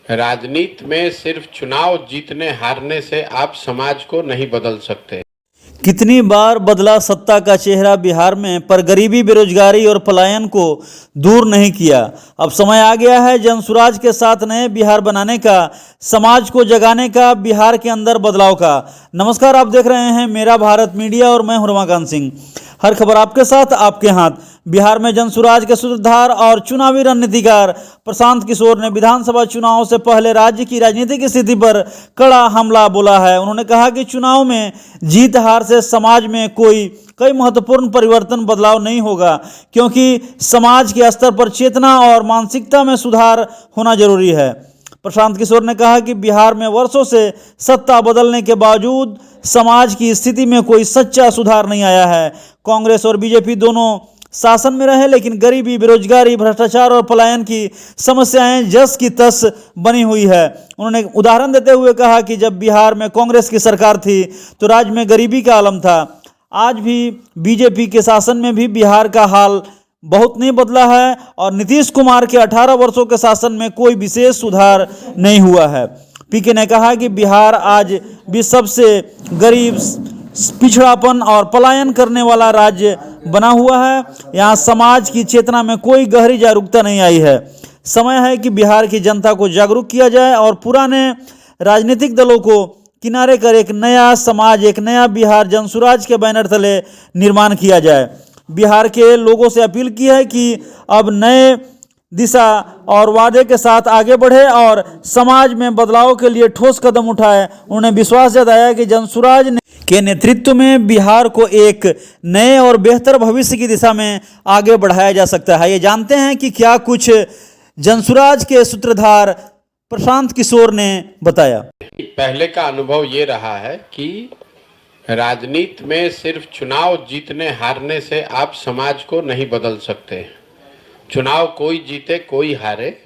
राजनीति में सिर्फ चुनाव जीतने हारने से आप समाज को नहीं बदल सकते। कितनी बार बदला सत्ता का चेहरा बिहार में, पर गरीबी, बेरोजगारी और पलायन को दूर नहीं किया। अब समय आ गया है जनसुराज के साथ नए बिहार बनाने का, समाज को जगाने का, बिहार के अंदर बदलाव का। नमस्कार, आप देख रहे हैं मेरा भारत मीडिया और मैं हूं रमाकांत सिंह। हर खबर आपके साथ, आपके हाथ। बिहार में जनसुराज के सूत्रधार और चुनावी रणनीतिकार प्रशांत किशोर ने विधानसभा चुनाव से पहले राज्य की राजनीतिक स्थिति पर कड़ा हमला बोला है। उन्होंने कहा कि चुनाव में जीत हार से समाज में कई महत्वपूर्ण परिवर्तन बदलाव नहीं होगा, क्योंकि समाज के स्तर पर चेतना और मानसिकता में सुधार होना जरूरी है। प्रशांत किशोर ने कहा कि बिहार में वर्षों से सत्ता बदलने के बावजूद समाज की स्थिति में कोई सच्चा सुधार नहीं आया है। कांग्रेस और बीजेपी दोनों शासन में रहे, लेकिन गरीबी, बेरोजगारी, भ्रष्टाचार और पलायन की समस्याएं जस की तस बनी हुई है। उन्होंने उदाहरण देते हुए कहा कि जब बिहार में कांग्रेस की सरकार थी तो राज्य में गरीबी का आलम था। आज भी बीजेपी के शासन में भी बिहार का हाल बहुत नहीं बदला है और नीतीश कुमार के 18 वर्षों के शासन में कोई विशेष सुधार नहीं हुआ है। पीके ने कहा कि बिहार आज भी सबसे गरीब, पिछड़ापन और पलायन करने वाला राज्य बना हुआ है। यहाँ समाज की चेतना में कोई गहरी जागरूकता नहीं आई है। समय है कि बिहार की जनता को जागरूक किया जाए और पुराने राजनीतिक दलों को किनारे कर एक नया समाज, एक नया बिहार जनसुराज के बैनर तले निर्माण किया जाए। बिहार के लोगों से अपील की है कि अब नए दिशा और वादे के साथ आगे बढ़े और समाज में बदलाव के लिए ठोस कदम उठाए। उन्होंने विश्वास जताया कि जनसुराज के नेतृत्व में बिहार को एक नए और बेहतर भविष्य की दिशा में आगे बढ़ाया जा सकता है। ये जानते हैं कि क्या कुछ जनसुराज के सूत्रधार प्रशांत किशोर ने बताया। पहले का अनुभव ये रहा है कि राजनीति में सिर्फ चुनाव जीतने हारने से आप समाज को नहीं बदल सकते। चुनाव कोई जीते कोई हारे,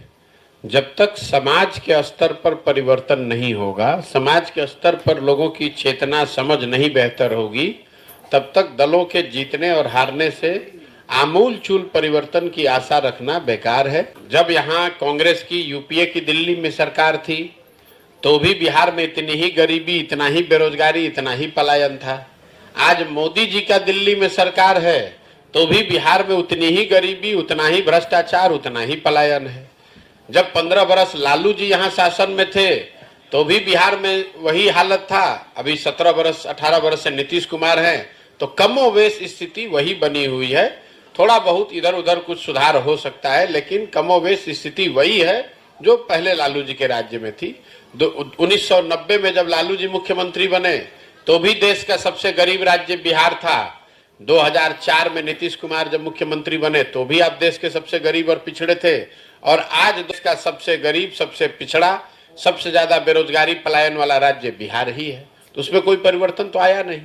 जब तक समाज के स्तर पर परिवर्तन नहीं होगा, समाज के स्तर पर लोगों की चेतना समझ नहीं बेहतर होगी, तब तक दलों के जीतने और हारने से आमूल चूल परिवर्तन की आशा रखना बेकार है। जब यहाँ कांग्रेस की, यूपीए की दिल्ली में सरकार थी तो भी बिहार में इतनी ही गरीबी, इतना ही बेरोजगारी, इतना ही पलायन था। आज मोदी जी का दिल्ली में सरकार है तो भी बिहार में उतनी ही गरीबी, उतना ही भ्रष्टाचार, उतना ही पलायन है। जब 15 बरस लालू जी यहाँ शासन में थे तो भी बिहार में वही हालत था। अभी 17 बरस, 18 बरस से नीतीश कुमार हैं तो कमोवेश स्थिति वही बनी हुई है। थोड़ा बहुत इधर उधर कुछ सुधार हो सकता है, लेकिन कमोवेश स्थिति वही है जो पहले लालू जी के राज्य में थी। 1990 में जब लालू जी मुख्यमंत्री बने तो भी देश का सबसे गरीब राज्य बिहार था। 2004 में नीतीश कुमार जब मुख्यमंत्री बने तो भी आप देश के सबसे गरीब और पिछड़े थे, और आज देश का सबसे गरीब, सबसे पिछड़ा, सबसे ज्यादा बेरोजगारी, पलायन वाला राज्य बिहार ही है। तो उसमें कोई परिवर्तन तो आया नहीं।